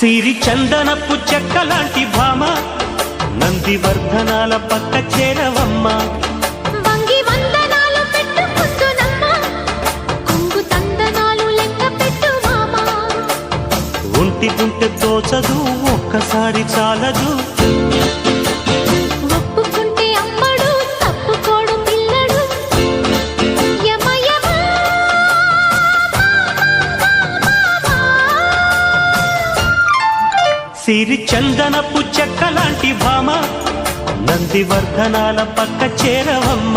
సిరి చందనపు చెక్కలాంటి భామ నందివర్ధనాల పక్క చేరవమ్మ వంగి వందనాలు పెట్టుకుంటున్నమ్మ కొంగు తందనాలు లెక్క పెట్టు మామ ఒంటి గుంటె తోచదు ఒక్కసారి చాలదు ఒప్పుకుంటే అమ్మడు తప్పుకోడు పిల్లడు యమ యమ సిరి చందనపు చెక్కలాంటి భామ నందివర్ధనాల పక్క చేరవమ్మ